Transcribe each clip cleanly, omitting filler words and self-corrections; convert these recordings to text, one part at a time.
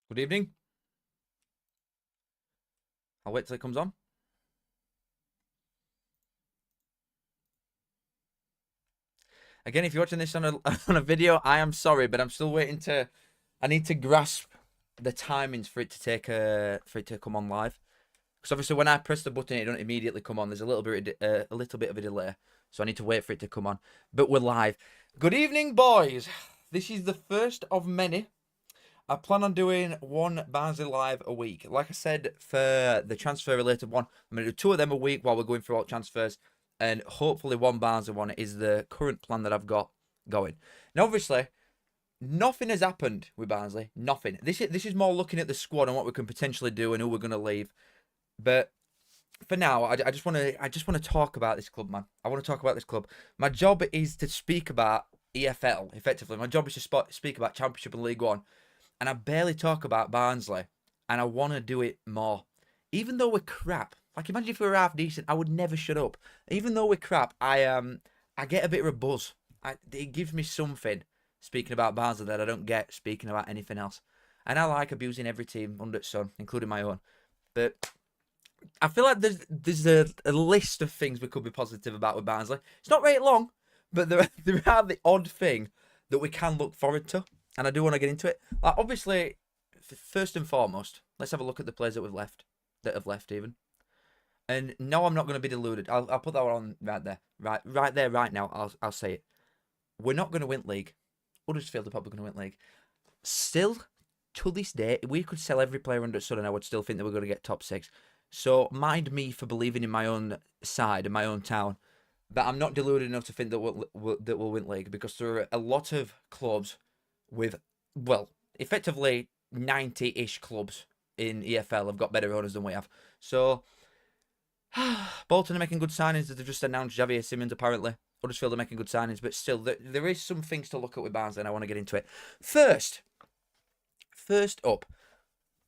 Good evening. I'll wait till it comes on. Again, if you're watching this on a on a video, I am sorry, but I'm still waiting to. I need to grasp the timings for it to come on live. Because obviously, when I press the button, it don't immediately come on. There's a little bit of a delay, so I need to wait for it to come on. But we're live. Good evening, boys. This is the first of many. I plan on doing one Barnsley live a week. Like I said, for the transfer related one, I'm going to do two of them a week while we're going through all transfers. And hopefully one Barnsley one is the current plan that I've got going. Now, obviously, nothing has happened with Barnsley. Nothing. This is more looking at the squad and what we can potentially do and who we're going to leave. But for now, I just want to talk about this club, man. I want to talk about this club. My job is to speak about EFL, effectively. My job is to speak about Championship and League One. And I barely talk about Barnsley, and I want to do it more. Even though we're crap, like imagine if we were half decent, I would never shut up. Even though we're crap, I get a bit of a buzz. It gives me something speaking about Barnsley that I don't get speaking about anything else. And I like abusing every team under the sun, including my own. But I feel like there's a list of things we could be positive about with Barnsley. It's not very long, but there are the odd thing that we can look forward to. And I do want to get into it. Like, obviously, first and foremost, let's have a look at the players that have left even. And no, I'm not going to be deluded. I'll put that on right there. Right there, right now, I'll say it. We're not going to win league. Huddersfield are probably going to win league. Still, to this day, we could sell every player under the sun and I would still think that we're going to get top six. So, mind me for believing in my own side and my own town. But I'm not deluded enough to think that we'll win league because there are a lot of clubs with, well, effectively 90-ish clubs in EFL have got better owners than we have. So, Bolton are making good signings. They've just announced Javier Simmons, apparently. Huddersfield are making good signings, but still, there is some things to look at with Barnsley, and I want to get into it. First up,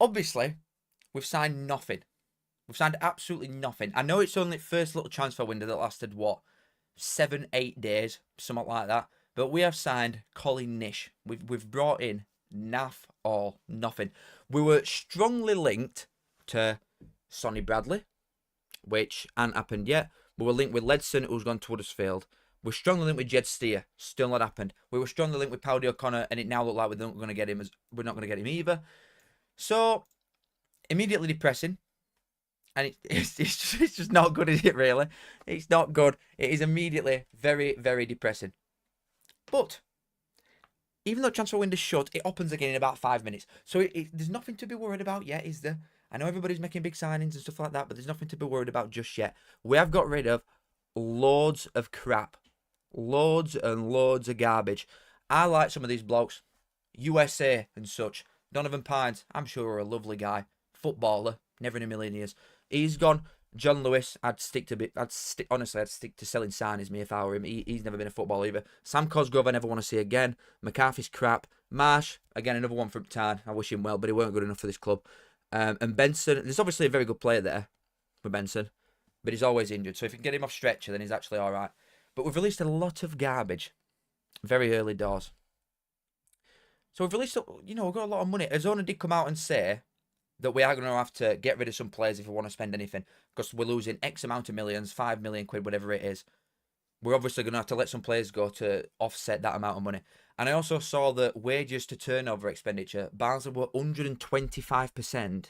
obviously, we've signed nothing. We've signed absolutely nothing. I know it's only first little transfer window that lasted, 7-8 days, something like that. But we have signed Colin Nish. We've brought in naff or nothing. We were strongly linked to Sonny Bradley, which hasn't happened yet. We were linked with Ledson, who's gone to Huddersfield. We're strongly linked with Jed Steer. Still not happened. We were strongly linked with Powdy O'Connor, and it now looks like we're not going to get him. We're not going to get him either. So immediately depressing. And it's just not good, is it, really? It's not good. It is immediately very, very depressing. But even though transfer window's shut, it opens again in about 5 minutes. So there's nothing to be worried about yet, is there? I know everybody's making big signings and stuff like that, but there's nothing to be worried about just yet. We have got rid of loads of crap. Loads and loads of garbage. I like some of these blokes. USA and such. Donovan Pines, I'm sure a lovely guy. Footballer, never in a million years. He's gone. John Lewis, I'd stick to selling signings me if I were him. He's never been a footballer either. Sam Cosgrove, I never want to see again. McCarthy's crap. Marsh, again, another one from Tarn. I wish him well, but he weren't good enough for this club. And Benson, there's obviously a very good player there for Benson, but he's always injured. So if you can get him off stretcher, then he's actually all right. But we've released a lot of garbage very early doors. So we've released, we've got a lot of money. Azona did come out and say that we are going to have to get rid of some players if we want to spend anything, because we're losing X amount of millions, 5 million quid, whatever it is. We're obviously going to have to let some players go to offset that amount of money. And I also saw that wages to turnover expenditure, Barnsley were 125%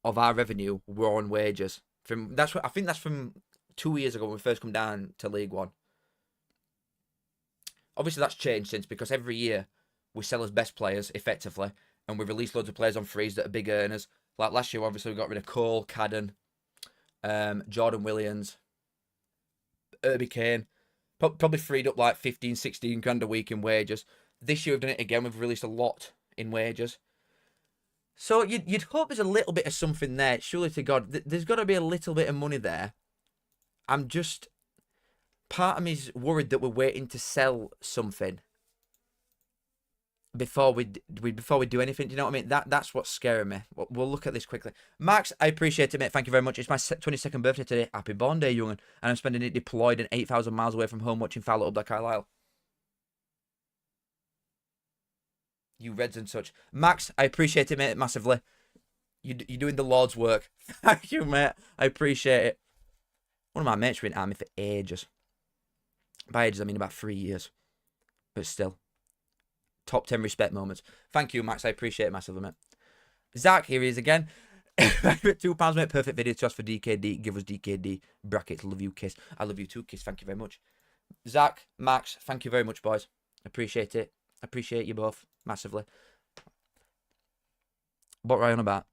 of our revenue were on wages. I think that's from 2 years ago when we first come down to League One. Obviously that's changed since, because every year we sell as best players effectively, and we release loads of players on frees that are big earners. Like last year, obviously, we got rid of Cole, Cadden, Jordan Williams, Irby Kane. Probably freed up like 15, 16 grand a week in wages. This year, we've done it again. We've released a lot in wages. So you'd hope there's a little bit of something there. Surely to God, there's got to be a little bit of money there. Part of me's worried that we're waiting to sell something before we do anything. Do you know what I mean? That's what's scaring me. We'll look at this quickly. Max, I appreciate it, mate. Thank you very much. It's my 22nd birthday today. Happy born day, young'un. And I'm spending it deployed and 8,000 miles away from home watching Fowler up like Carlisle. You Reds and such. Max, I appreciate it, mate, massively. You're doing the Lord's work. Thank you, mate. I appreciate it. One of my mates were in army for ages. By ages, I mean about 3 years. But still. Top 10 respect moments. Thank you, Max. I appreciate it massively, mate. Zach, here he is again. £2, mate. Perfect video to us for DKD. Give us DKD. Brackets. Love you, Kiss. I love you too, Kiss. Thank you very much. Zach, Max, thank you very much, boys. Appreciate it. Appreciate you both massively. What were I on about?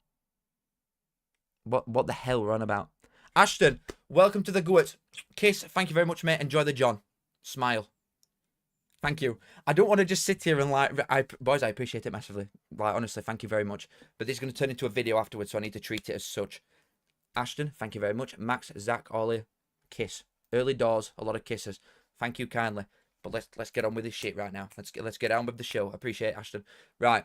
What the hell were I on about? Ashton, welcome to the Goat. Kiss, thank you very much, mate. Enjoy the John. Smile. Thank you. I don't want to just sit here and boys, I appreciate it massively. Like, honestly, thank you very much. But this is going to turn into a video afterwards, so I need to treat it as such. Ashton, thank you very much. Max, Zach, Ollie, kiss. Early doors, a lot of kisses. Thank you kindly. But let's get on with this shit right now. Let's get on with the show. Appreciate it, Ashton. Right.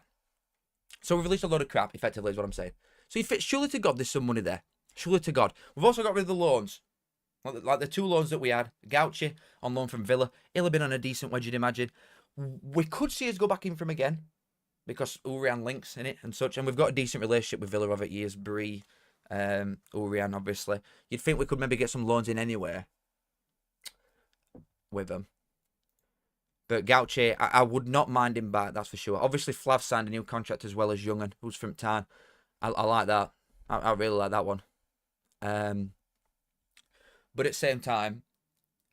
So we've released a lot of crap, effectively, is what I'm saying. So surely to God, there's some money there. Surely to God. We've also got rid of the loans. Like the 2 loans that we had. Gauchi on loan from Villa. He'll have been on a decent wage, you'd imagine. We could see us go back in for him again. Because Urian links in it and such. And we've got a decent relationship with Villa over years. Bree, Urian, obviously. You'd think we could maybe get some loans in anywhere with them. But Gauchi, I would not mind him back, that's for sure. Obviously, Flav signed a new contract as well as Youngen, who's from Tarn. I like that. I really like that one. But at the same time,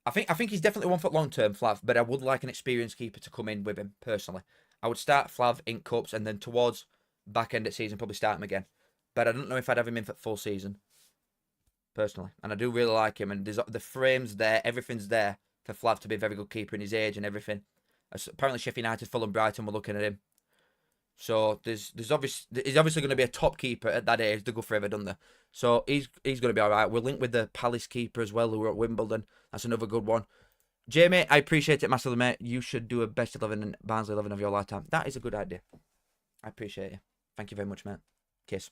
I think he's definitely one for long-term, Flav, but I would like an experienced keeper to come in with him, personally. I would start Flav in Cups, and then towards back end of season, probably start him again. But I don't know if I'd have him in for full season, personally. And I do really like him, and the frame's there, everything's there for Flav to be a very good keeper in his age and everything. Apparently Sheffield United, Fulham, Brighton were looking at him. So he's obviously going to be a top keeper at that age. They go forever, don't they? So he's going to be all right. We're linked with the Palace keeper as well, who are at Wimbledon. That's another good one. Jamie, I appreciate it massively, mate. You should do a best 11 and Barnsley 11 of your lifetime. That is a good idea. I appreciate you. Thank you very much, mate. Kiss.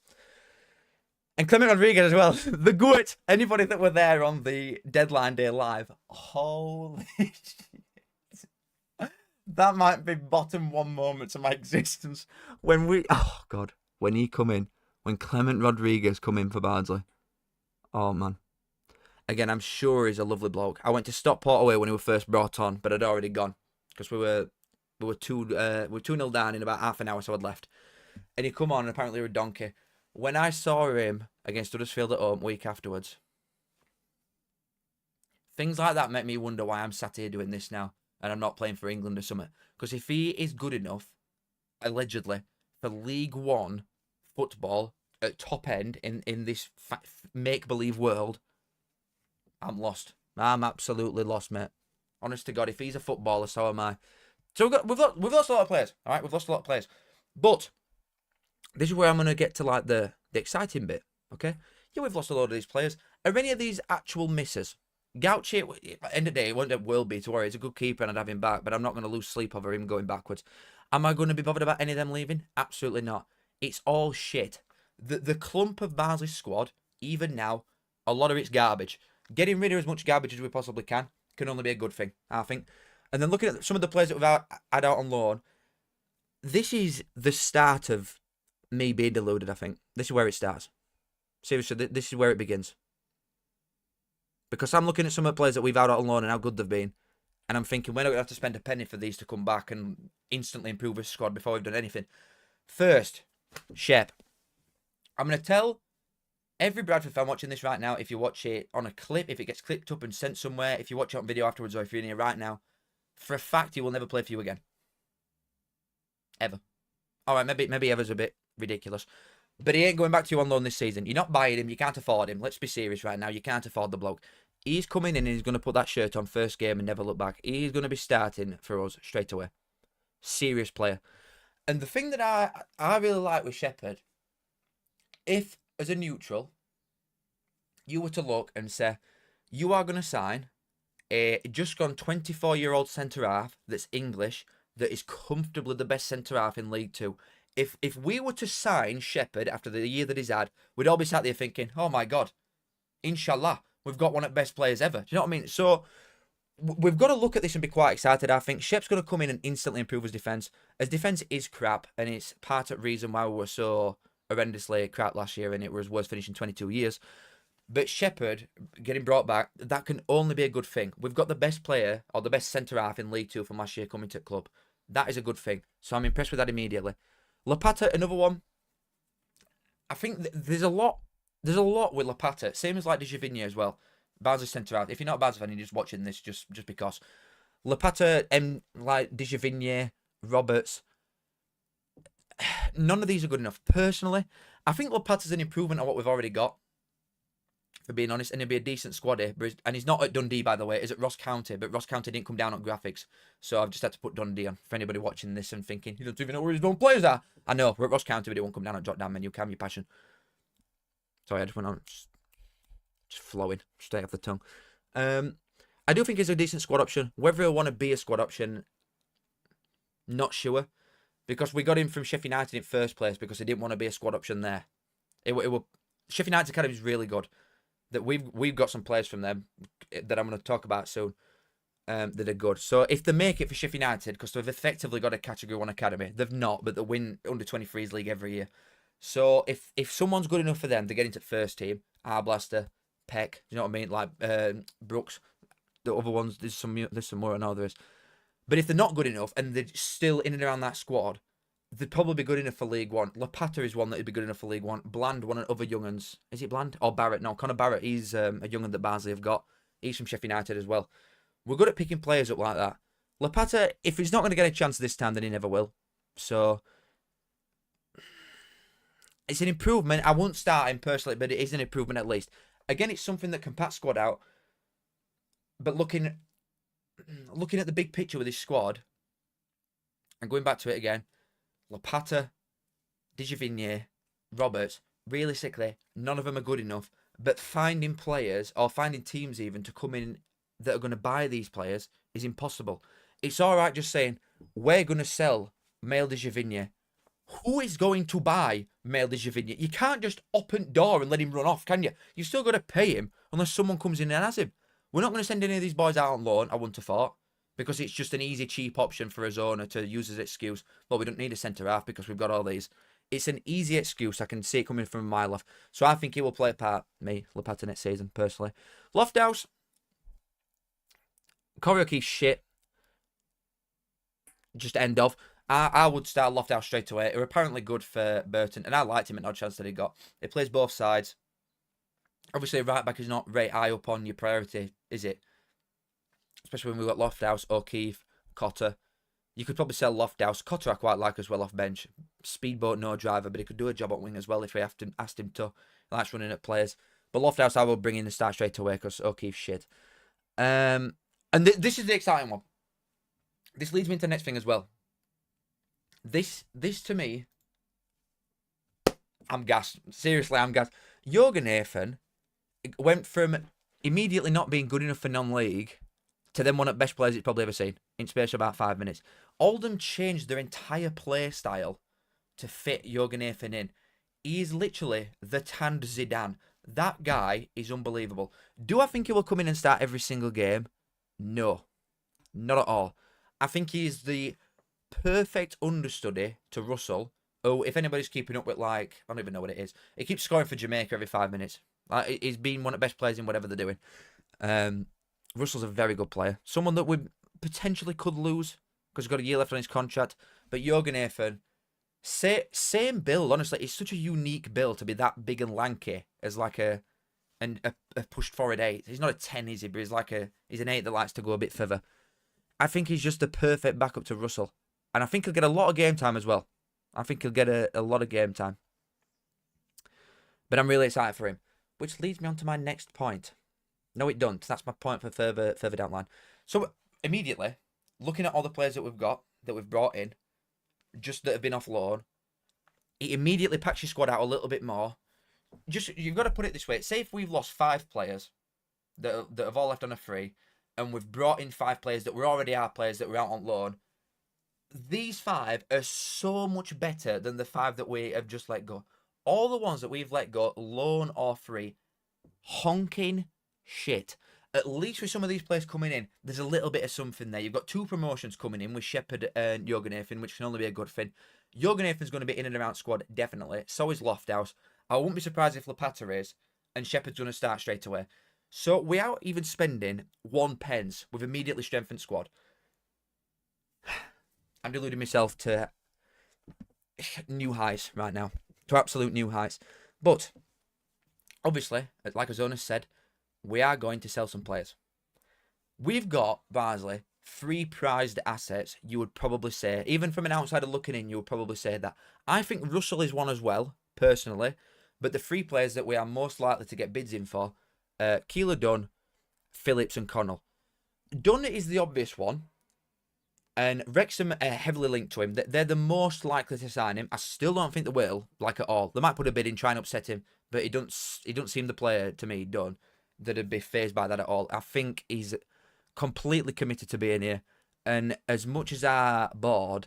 And Clement Rodriguez as well. The GOAT. Anybody that were there on the deadline day live. Holy shit. That might be bottom 1 moments of my existence. When he come in. When Clement Rodriguez come in for Barnsley. Oh, man. Again, I'm sure he's a lovely bloke. I went to Stockport away when he was first brought on, but I'd already gone. Because we were 2-0 down in about half an hour, so I'd left. And he come on, and apparently he was a donkey. When I saw him against Huddersfield at home week afterwards, things like that make me wonder why I'm sat here doing this now and I'm not playing for England or something. Because if he is good enough, allegedly, for League One football at top end in this make-believe world, I'm lost. I'm absolutely lost, mate. Honest to God, if he's a footballer, so am I. So we've lost a lot of players, all right? We've lost a lot of players. But this is where I'm going to get to like the exciting bit, okay? Yeah, we've lost a lot of these players. Are any of these actual misses? Gauchi, at the end of the day, it will be, to worry. He's a good keeper and I'd have him back, but I'm not going to lose sleep over him going backwards. Am I going to be bothered about any of them leaving? Absolutely not. It's all shit. The clump of Barnsley's squad, even now, a lot of it's garbage. Getting rid of as much garbage as we possibly can only be a good thing, I think. And then looking at some of the players that we've had out on loan, this is the start of me being deluded, I think. This is where it starts. Seriously, this is where it begins. Because I'm looking at some of the players that we've had out on loan and how good they've been. And I'm thinking, we're not going to have to spend a penny for these to come back and instantly improve a squad before we've done anything. First, Shep. I'm going to tell every Bradford fan watching this right now, if you watch it on a clip, if it gets clipped up and sent somewhere, if you watch it on video afterwards, or if you're in here right now, for a fact, he will never play for you again. Ever. All right, maybe ever's a bit ridiculous. But he ain't going back to you on loan this season. You're not buying him. You can't afford him. Let's be serious right now. You can't afford the bloke. He's coming in and he's going to put that shirt on first game and never look back. He's going to be starting for us straight away. Serious player. And the thing that I really like with Shepherd, if, as a neutral, you were to look and say, you are going to sign a just gone 24-year-old centre-half that's English, that is comfortably the best centre-half in League Two. If we were to sign Shepherd after the year that he's had, we'd all be sat there thinking, oh my God, inshallah, we've got one of the best players ever. Do you know what I mean? So we've got to look at this and be quite excited. I think Shep's going to come in and instantly improve his defence. His defence is crap, and it's part of the reason why we were so horrendously crap last year, and it was worst finish in 22 years. But Shepherd getting brought back, that can only be a good thing. We've got the best player, or the best centre-half in League 2 from last year coming to the club. That is a good thing. So I'm impressed with that immediately. Lopata, another one. I think there's a lot with Lopata. Same as like Dijavinia as well. Barnsley centre-half. If you're not a Barnsley fan, you're just watching this just because. Lopata, like Dijavinia, Roberts, none of these are good enough. Personally, I think Lopata's an improvement on what we've already got, for being honest, and he'll be a decent squaddy. And he's not at Dundee, by the way. He's at Ross County, but Ross County didn't come down on graphics, so I've just had to put Dundee on. For anybody watching this and thinking, you don't even know where his own players are. I know, we're at Ross County, but it won't come down on drop-down menu. Calm your passion. Sorry, I just went on, just flowing, straight off the tongue. I do think he's a decent squad option. Whether he'll want to be a squad option, not sure. Because we got him from Sheffield United in first place because he didn't want to be a squad option there. Sheffield United's academy is really good. That we've got some players from them that I'm going to talk about soon that are good. So if they make it for Sheffield United, because they've effectively got a Category 1 academy, they've not, but they win under 23s league every year. So if someone's good enough for them to get into the first team, Arblaster, Peck, you know what I mean, like Brooks, the other ones, there's some more I know there is. But if they're not good enough and they're still in and around that squad, they'd probably be good enough for League 1. Lopata is one that would be good enough for League 1. Bland, one of the other young'uns. Is it Bland? Or Barrett? No, Connor Barrett. He's a young'un that Barnsley have got. He's from Sheffield United as well. We're good at picking players up like that. Lopata, if he's not going to get a chance this time, then he never will. So, it's an improvement. I won't start him personally, but it is an improvement at least. Again, it's something that can pat squad out. But looking at the big picture with this squad, and going back to it again, Lopata, Dijavinia, Roberts, realistically, none of them are good enough. But finding players, or finding teams even, to come in that are going to buy these players is impossible. It's all right just saying, we're going to sell Mail Dijavinia. Who is going to buy Mail Dijavinia? You can't just open door and let him run off, can you? You've still got to pay him unless someone comes in and has him. We're not going to send any of these boys out on loan, I wouldn't have thought, because it's just an easy, cheap option for a zoner to use as excuse. But we don't need a centre-half because we've got all these. It's an easy excuse. I can see it coming from a mile off. So I think he will play a part, me, Lopata, next season, personally. Lofthouse. Koryoki's shit. Just end of. I would start Lofthouse straight away. They're apparently good for Burton, and I liked him at no chance that he got. He plays both sides. Obviously, right back is not very high up on your priority, is it? Especially when we've got Lofthouse, O'Keefe, Cotter. You could probably sell Lofthouse. Cotter I quite like as well off bench. Speedboat, no driver, but he could do a job at wing as well if we asked him to. He likes running at players. But Lofthouse I will bring in and start straight away because O'Keefe's shit. And this is the exciting one. This leads me into the next thing as well. This to me, I'm gassed. Seriously, I'm gassed. Jürgen Nathan went from immediately not being good enough for non-league to then one of the best players he's probably ever seen in space of about 5 minutes. Oldham changed their entire play style to fit Jürgen Nathan in. He is literally the tanned Zidane. That guy is unbelievable. Do I think he will come in and start every single game? No. Not at all. I think he is the perfect understudy to Russell. Oh, if anybody's keeping up with, like, I don't even know what it is. He keeps scoring for Jamaica every 5 minutes. He's been one of the best players in whatever they're doing. Russell's a very good player. Someone that we potentially could lose because he's got a year left on his contract. But Jürgen Nathan, same build, honestly. He's such a unique build to be that big and lanky as like a pushed forward 8. He's not a 10, is he? But he's an 8 that likes to go a bit further. I think he's just the perfect backup to Russell. And I think he'll get a lot of game time as well. I think he'll get a lot of game time. But I'm really excited for him. Which leads me on to my next point. No, it don't. That's my point for further down the line. So, immediately, looking at all the players that we've got, that we've brought in, just that have been off loan, it immediately packs your squad out a little bit more. You've got to put it this way. Say if we've lost 5 players that have all left on a free, and we've brought in 5 players that were already our players that were out on loan, these 5 are so much better than the 5 that we have just let go. All the ones that we've let go, loan or free, honking shit. at least with some of these players coming in, there's a little bit of something there. You've got 2 promotions coming in with Shepherd and Jorgenathan, which can only be a good thing. Jorgenathan's going to be in and around squad, definitely. So is Lofthouse. I wouldn't be surprised if Lapata is, and Shepherd's going to start straight away. So without even spending 1 pence with immediately strengthened squad, I'm deluding myself to new highs right now. To absolute new highs. But, obviously, like Azonis said, we are going to sell some players. We've got, Barnsley, 3 prized assets, you would probably say. Even from an outsider looking in, you would probably say that. I think Russell is one as well, personally. But the 3 players that we are most likely to get bids in for, Keeler Dunn, Phillips and Connell. Dunn is the obvious one. And Wrexham are heavily linked to him. They're the most likely to sign him. I still don't think they will, like at all. They might put a bid in, try and upset him. But he don't seem the player, to me, Dunn, that'd be fazed by that at all. I think he's completely committed to being here. And as much as our board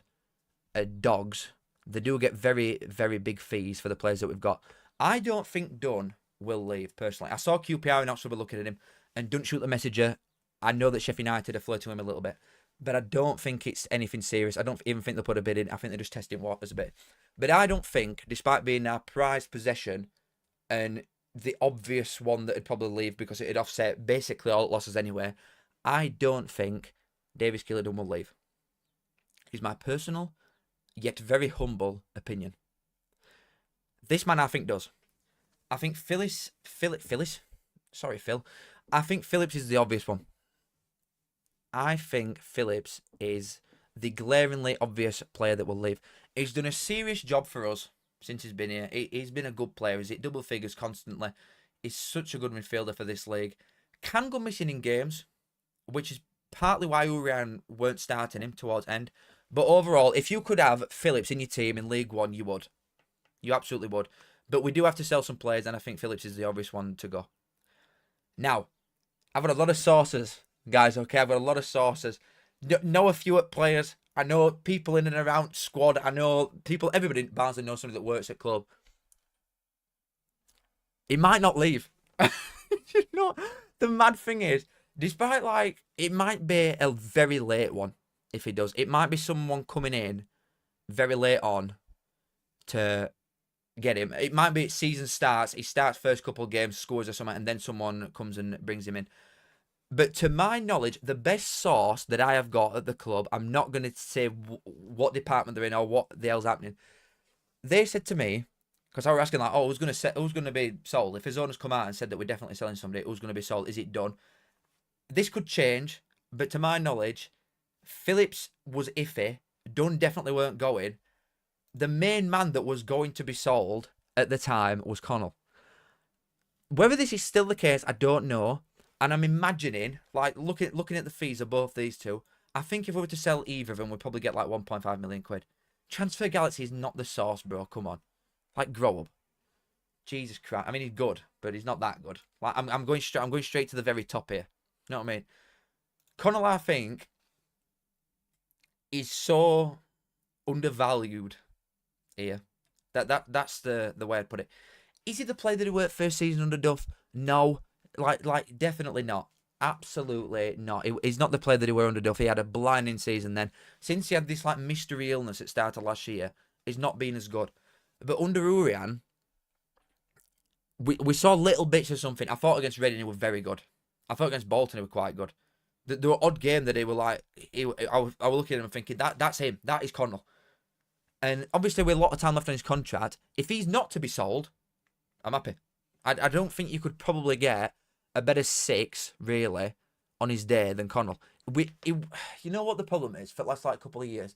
are dogs, they do get very, very big fees for the players that we've got. I don't think Dunn will leave, personally. I saw QPR and Oxford were looking at him. And don't shoot the messenger. I know that Sheffield United are flirting with him a little bit. But I don't think it's anything serious. I don't even think they'll put a bid in. I think they're just testing waters a bit. But I don't think, despite being our prized possession and the obvious one that would probably leave because it'd offset basically all losses anyway, I don't think Davis Keeler-Dunn will leave. Is my personal, yet very humble opinion. This man I think does. I think Phillips. I think Phillips is the obvious one. I think Phillips is the glaringly obvious player that will leave. He's done a serious job for us since he's been here. He's been a good player. He's hit double figures constantly. He's such a good midfielder for this league. Can go missing in games, which is partly why Urian weren't starting him towards end. But overall, if you could have Phillips in your team in League One, you would. You absolutely would. But we do have to sell some players, and I think Phillips is the obvious one to go. Now, I've got a lot of sources, guys, okay? I've got a lot of sources. Know a few players. I know people in and around squad. I know people, everybody in Barnsley knows somebody that works at club. He might not leave. You know, the mad thing is, despite like, it might be a very late one if he does. It might be someone coming in very late on to get him. It might be season starts. He starts first couple of games, scores or something, and then someone comes and brings him in. But to my knowledge, the best source that I have got at the club, I'm not going to say what department they're in or what the hell's happening. They said to me, because I was asking like, oh, who's going to be sold? If his owners come out and said that we're definitely selling somebody, who's going to be sold? Is it done? This could change, but to my knowledge, Phillips was iffy. Dunn definitely weren't going. The main man that was going to be sold at the time was Connell. Whether this is still the case, I don't know. And I'm imagining, like, looking at the fees of both these two, I think if we were to sell either of them, we'd probably get like 1.5 million quid. Transfer Galaxy is not the source, bro. Come on. Like, grow up. Jesus Christ. I mean, he's good, but he's not that good. Like, I'm going straight to the very top here. You know what I mean? Connell, I think, is so undervalued here. That's the way I'd put it. Is he the player that he worked first season under Duff? No. Like definitely not. Absolutely not. He's not the player that he were under Duff. He had a blinding season then. Since he had this like mystery illness at start of last year, he's not been as good. But under Urian, we saw little bits of something. I thought against Reading he was very good. I thought against Bolton he was quite good. There were odd game that they were like, I was looking at him and thinking, that's him. That is Connell. And obviously with a lot of time left on his contract, if he's not to be sold, I'm happy. I don't think you could probably get a better 6, really, on his day than Connell. You know what the problem is for the last like couple of years?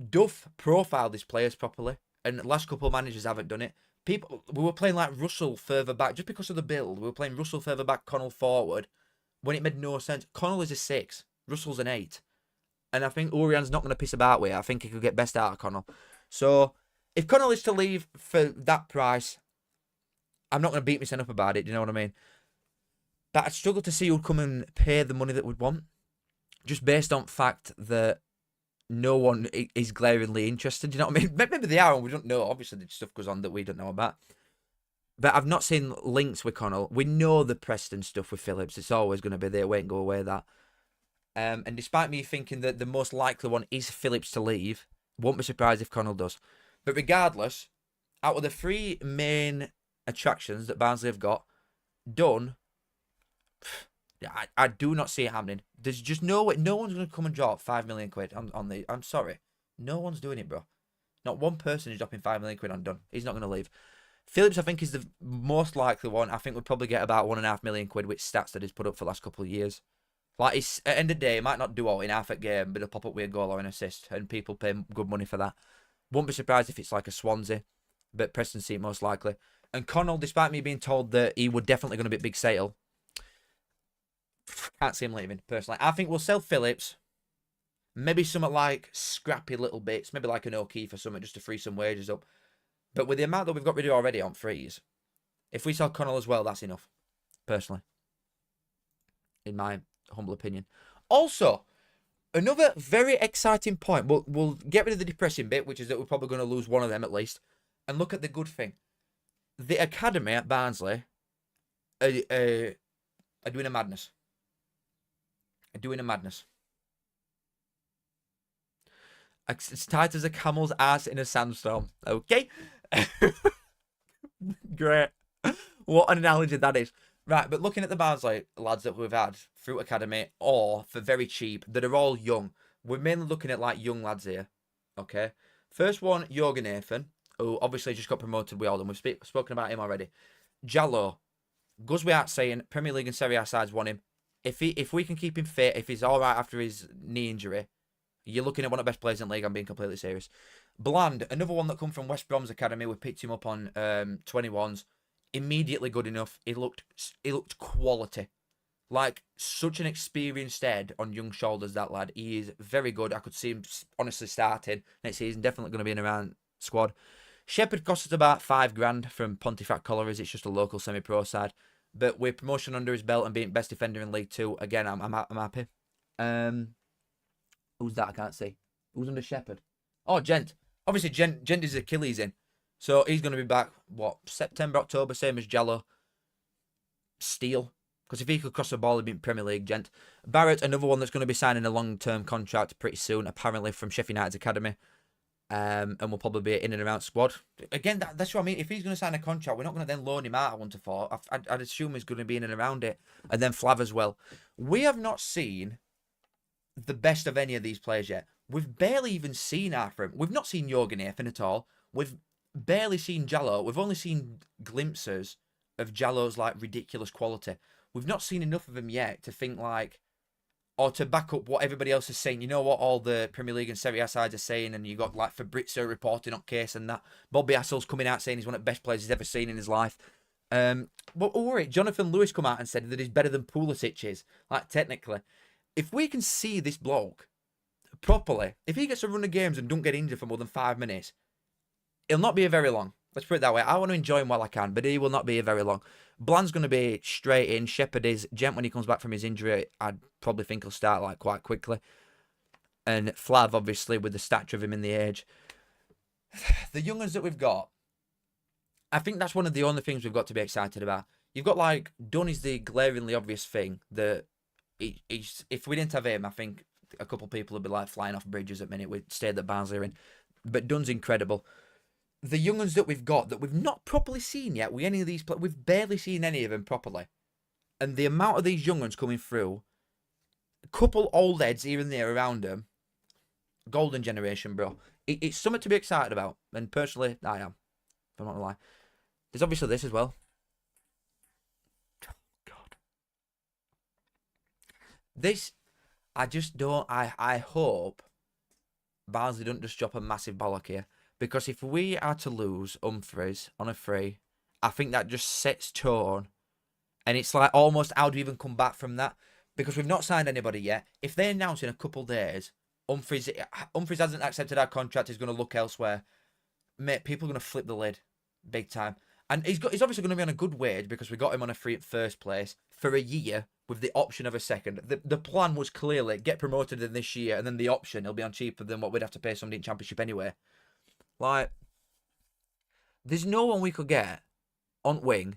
Duff profiled his players properly, and the last couple of managers haven't done it. We were playing like Russell further back, just because of the build. We were playing Russell further back, Connell forward, when it made no sense. Connell is a 6, Russell's an 8. And I think Urian's not going to piss about with it. I think he could get best out of Connell. So, if Connell is to leave for that price, I'm not going to beat myself up about it, do you know what I mean? But I'd struggle to see who'd come and pay the money that we'd want. Just based on fact that no one is glaringly interested, do you know what I mean? Maybe they are and we don't know. Obviously, the stuff goes on that we don't know about. But I've not seen links with Connell. We know the Preston stuff with Phillips. It's always going to be there. Wait and go away, that. And despite me thinking that the most likely one is Phillips to leave, won't be surprised if Connell does. But regardless, out of the three main attractions that Barnsley have got, done, I do not see it happening. There's just no way. No one's going to come and drop 5 million quid on the. I'm sorry. No one's doing it, bro. Not one person is dropping 5 million quid on done. He's not going to leave. Phillips, I think, is the most likely one. I think we'll probably get about 1.5 million quid with stats that he's put up for the last couple of years. Like, at the end of the day, he might not do all in half a game, but he'll pop up with a goal or an assist, and people pay good money for that. Won't be surprised if it's like a Swansea, but Preston see it most likely. And Connell, despite me being told that he would definitely going to be big sale, can't see him leaving, personally. I think we'll sell Phillips. Maybe something like scrappy little bits, maybe like an O'Keefe or something, just to free some wages up. But with the amount that we've got rid of already on frees, if we sell Connell as well, that's enough. Personally. In my humble opinion. Also, another very exciting point. We'll get rid of the depressing bit, which is that we're probably going to lose one of them at least. And look at the good thing. The academy at Barnsley are doing a madness. Are doing a madness. It's tight as a camel's ass in a sandstorm. Okay? Great. What an analogy that is. Right, but looking at the Barnsley lads that we've had through academy or for very cheap, that are all young. We're mainly looking at like young lads here. Okay? First one, Jorgen Nathan, who obviously just got promoted with all them. We've spoken about him already. Jallo goes without saying, Premier League and Serie A sides want him. If we can keep him fit, if he's all right after his knee injury, you're looking at one of the best players in the league. I'm being completely serious. Bland, another one that come from West Brom's academy. We picked him up on 21s. Immediately good enough. He looked quality. Like, such an experienced head on young shoulders, that lad. He is very good. I could see him honestly starting next season. Definitely going to be in around squad. Shepherd cost us about $5,000 from Pontefract Collieries. It's just a local semi-pro side. But with promotion under his belt and being best defender in League 2, again, I'm happy. Who's that? I can't see. Who's under Shepherd? Oh, Gent. Obviously, Gent is Achilles in. So he's going to be back, what, September, October, same as Jallo. Steal. Because if he could cross the ball, he'd be in Premier League, Gent. Barrett, another one that's going to be signing a long-term contract pretty soon, apparently from Sheffield United's academy. And will probably be in and around squad. Again, that's what I mean. If he's going to sign a contract, we're not going to then loan him out, I want to thought. I'd assume he's going to be in and around it. And then Flav as well. We have not seen the best of any of these players yet. We've barely even seen Arthur. We've not seen Jorgen Nathan at all. We've barely seen Jallo. We've only seen glimpses of Jallo's like ridiculous quality. We've not seen enough of him yet to think like, or to back up what everybody else is saying. You know what all the Premier League and Serie A sides are saying, and you got like Fabrizio reporting on case and that. Bobby Hassel's coming out saying he's one of the best players he's ever seen in his life. But worry, Jonathan Lewis come out and said that he's better than Pulisic is, like technically. If we can see this bloke properly, if he gets a run of games and don't get injured for more than 5 minutes, he'll not be here very long. Let's put it that way. I want to enjoy him while I can, but he will not be here very long. Bland's going to be straight in. Shepherd is. Gent, when he comes back from his injury, I'd probably think he'll start like quite quickly. And Flav, obviously, with the stature of him in the age. The young ones that we've got, I think that's one of the only things we've got to be excited about. You've got like, Dunn is the glaringly obvious thing that if we didn't have him, I think a couple of people would be like flying off bridges at the minute with state that Barnsley are in. But Dunn's incredible. The young ones that we've got that we've not properly seen yet, with any of these, we've barely seen any of them properly. And the amount of these young ones coming through, a couple old heads here and there around them, golden generation, bro. It's something to be excited about. And personally, I am. If I'm not gonna lie. There's obviously this as well. God. This, I just don't, I hope Barnsley don't just drop a massive bollock here. Because if we are to lose Humphreys on a free, I think that just sets tone. And it's like almost how do you even come back from that? Because we've not signed anybody yet. If they announce in a couple of days, Humphreys hasn't accepted our contract, he's going to look elsewhere. Mate, people are going to flip the lid. Big time. And he's obviously going to be on a good wage because we got him on a free at first place for a year with the option of a second. The plan was clearly get promoted in this year and then the option, he'll be on cheaper than what we'd have to pay somebody in Championship anyway. Like, there's no one we could get on wing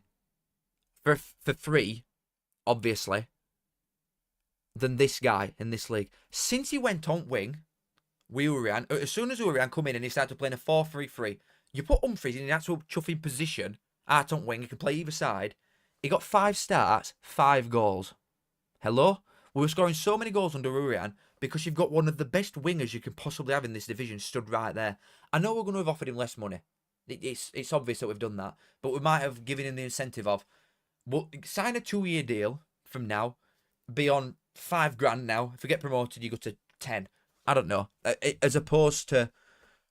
for free, obviously, than this guy in this league. Since he went on wing, as soon as Urian come in and he started playing a 4-3-3, you put Humphries in an actual chuffing position out on wing. He can play either side. He got 5 starts, 5 goals. Hello? We were scoring so many goals under Urian because you've got one of the best wingers you can possibly have in this division stood right there. I know we're going to have offered him less money. It's obvious that we've done that. But we might have given him the incentive of, well, sign a 2-year deal from now, be on $5,000 now. If we get promoted, you go to 10. I don't know. As opposed to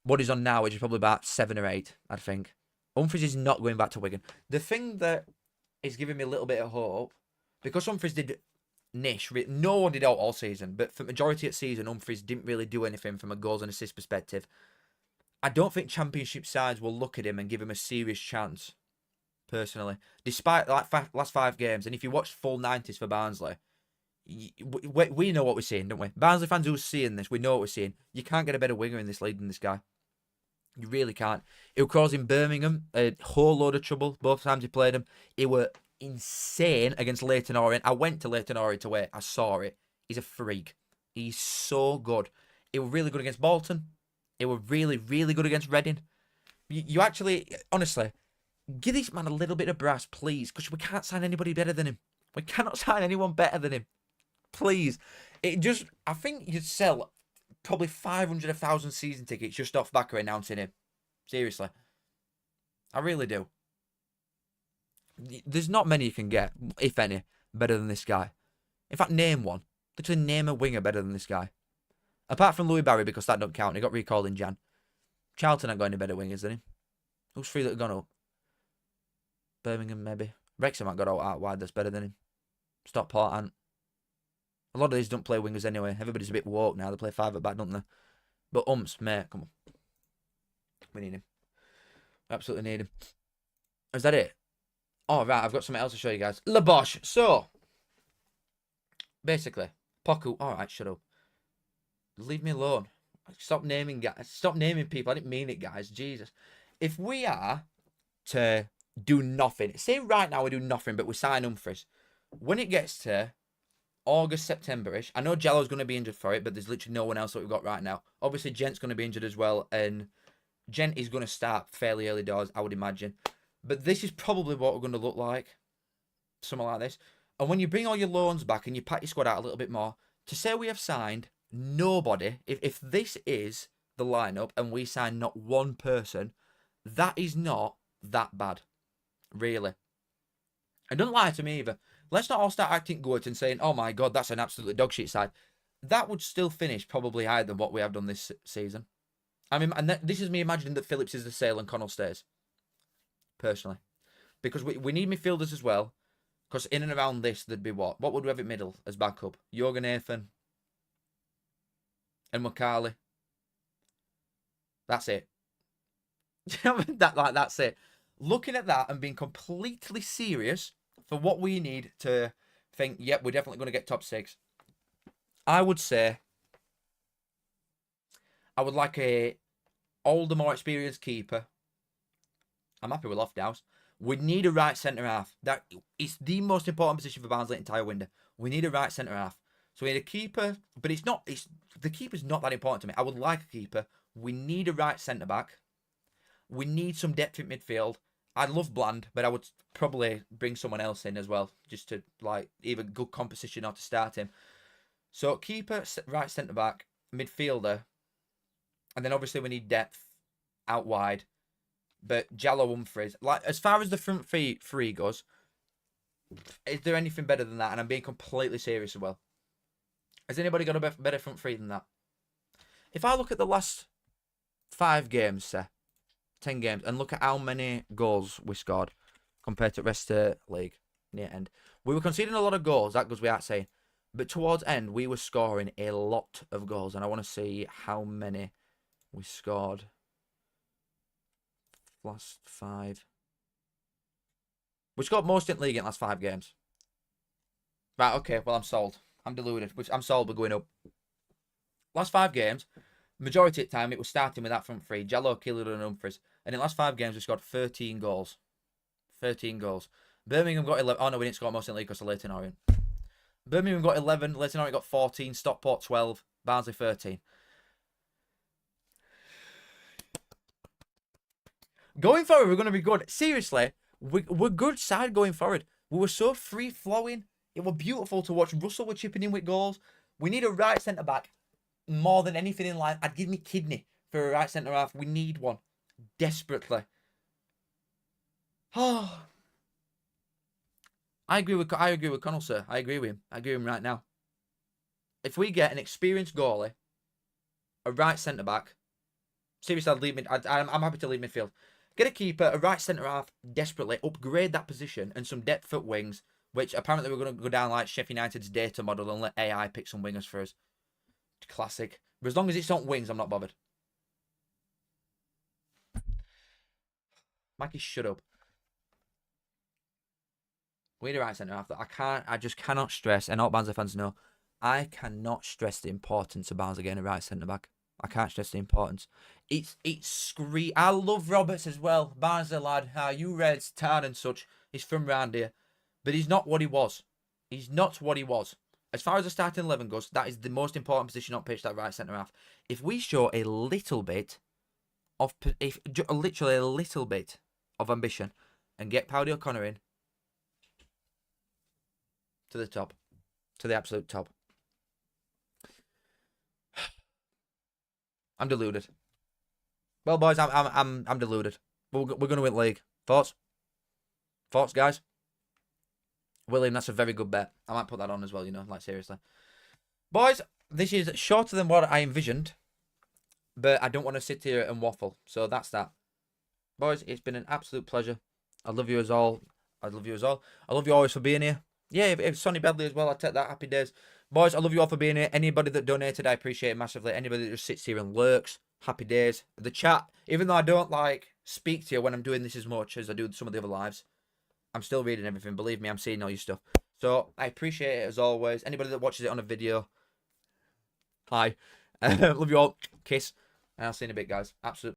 what he's on now, which is probably about 7 or 8, I think. Humphries is not going back to Wigan. The thing that is giving me a little bit of hope, because Humphries did niche, no one did out all season, but for majority of season, Humphries didn't really do anything from a goals and assist perspective. I don't think Championship sides will look at him and give him a serious chance, personally. Despite like last 5 games, and if you watch full 90s for Barnsley, we know what we're seeing, don't we? Barnsley fans who are seeing this, we know what we're seeing. You can't get a better winger in this league than this guy. You really can't. It was causing Birmingham a whole load of trouble both times he played him. It were insane against Leyton Orient. I went to Leyton Orient away. I saw it. He's a freak. He's so good. It was really good against Bolton. It was really, really good against Reading. You actually, honestly, give this man a little bit of brass, please, because we can't sign anybody better than him. We cannot sign anyone better than him. Please. I think you'd sell probably 500, 1,000 season tickets just off back of announcing him. Seriously. I really do. There's not many you can get, if any, better than this guy. In fact, name one. Literally name a winger better than this guy. Apart from Louis Barry, because that don't count. He got recalled in Jan. Charlton ain't got any better wingers than him. Who's 3 that have gone up? Birmingham, maybe. Wrexham ain't got out wide that's better than him. Stockport ain't. A lot of these don't play wingers anyway. Everybody's a bit woke now. They play 5 at back, don't they? But mate, come on. We need him. Absolutely need him. Is that it? Oh, right. I've got something else to show you guys. La Bosch. So, basically, Poku. All right, shut up. Leave me alone. Stop naming guys. Stop naming people. I didn't mean it, guys. Jesus. If we are to do nothing, say right now we do nothing, but we sign Humphries. When it gets to August, September-ish, I know Jallo's going to be injured for it, but there's literally no one else that we've got right now. Obviously, Gent's going to be injured as well, and Gent is going to start fairly early doors, I would imagine. But this is probably what we're going to look like. Something like this. And when you bring all your loans back and you pack your squad out a little bit more, to say we have signed nobody, if this is the lineup and we sign not one person, that is not that bad. Really. And don't lie to me either. Let's not all start acting good and saying, oh my God, that's an absolutely dog shit side. That would still finish probably higher than what we have done this season. I mean, and this is me imagining that Phillips is the sale and Connell stays. Personally. Because we need midfielders as well. Because in and around this, there'd be what? What would we have at middle as backup? Jorgen Nathan. And McCarley. That's it. That's it. Looking at that and being completely serious for what we need to think, yep, we're definitely going to get top 6. I would say I would like a older, more experienced keeper. I'm happy with Lofthouse. We need a right centre-half. That is the most important position for Barnsley entire window. We need a right centre-half. So we need a keeper, but the keeper's not that important to me. I would like a keeper. We need a right centre-back. We need some depth in midfield. I love Bland, but I would probably bring someone else in as well, just to like either good composition or to start him. So keeper, right centre-back, midfielder, and then obviously we need depth out wide. But Jallo, Humphries, like as far as the front three goes, is there anything better than that? And I'm being completely serious as well. Has anybody got a better front three than that? If I look at the last 5 games, say 10 games, and look at how many goals we scored compared to the rest of the league near end, we were conceding a lot of goals. That goes without saying. But towards end, we were scoring a lot of goals, and I want to see how many we scored. Last 5. We scored most in league in the last 5 games. Right, okay, well, I'm sold. I'm deluded. I'm sold we're going up. Last 5 games, majority of the time, it was starting with that front three. Jallo, Killard and Humphries. And in the last 5 games, we scored 13 goals. 13 goals. Birmingham got 11. Oh, no, we didn't score most in the league because of Leyton Orient. Birmingham got 11. Leyton Orient got 14. Stockport 12. Barnsley 13. Going forward, we're going to be good. Seriously, we're good side going forward. We were so free-flowing. It was beautiful to watch. Russell were chipping in with goals. We need a right centre-back more than anything in life. I'd give me kidney for a right centre-half. We need one. Desperately. Oh. I agree with Connell, sir. I agree with him. I agree with him right now. If we get an experienced goalie, a right centre-back, seriously, I'm happy to leave midfield. Get a keeper, a right centre-half, desperately. Upgrade that position and some depth at wings, which apparently we're going to go down like Sheffield United's data model and let AI pick some wingers for us. Classic. But as long as it's not wings, I'm not bothered. Mikey, shut up. We need a right centre-half. I just cannot stress, and all Barnsley fans know, I cannot stress the importance of Barnsley getting a right centre-back. I can't stress the importance. It's scree. I love Roberts as well. Barnsley lad. You Reds, Tarn and such. He's from round here. But he's not what he was. He's not what he was. As far as the starting 11 goes, that is the most important position on pitch, that right centre-half. If we show a little bit of, literally a little bit of ambition and get Powdy O'Connor in to the top, to the absolute top. I'm deluded. Well, boys, I'm deluded. We're going to win league. Thoughts? Thoughts, guys? William, that's a very good bet. I might put that on as well, you know, like seriously. Boys, this is shorter than what I envisioned, but I don't want to sit here and waffle. So that's that. Boys, it's been an absolute pleasure. I love you as all. I love you as all. I love you always for being here. Yeah, if Sonny Bedley as well, I take that. Happy days. Boys, I love you all for being here. Anybody that donated, I appreciate it massively. Anybody that just sits here and lurks, happy days. The chat, even though I don't like speak to you when I'm doing this as much as I do some of the other lives, I'm still reading everything. Believe me, I'm seeing all your stuff. So I appreciate it as always. Anybody that watches it on a video, hi. Love you all. Kiss. And I'll see you in a bit, guys. Absolute.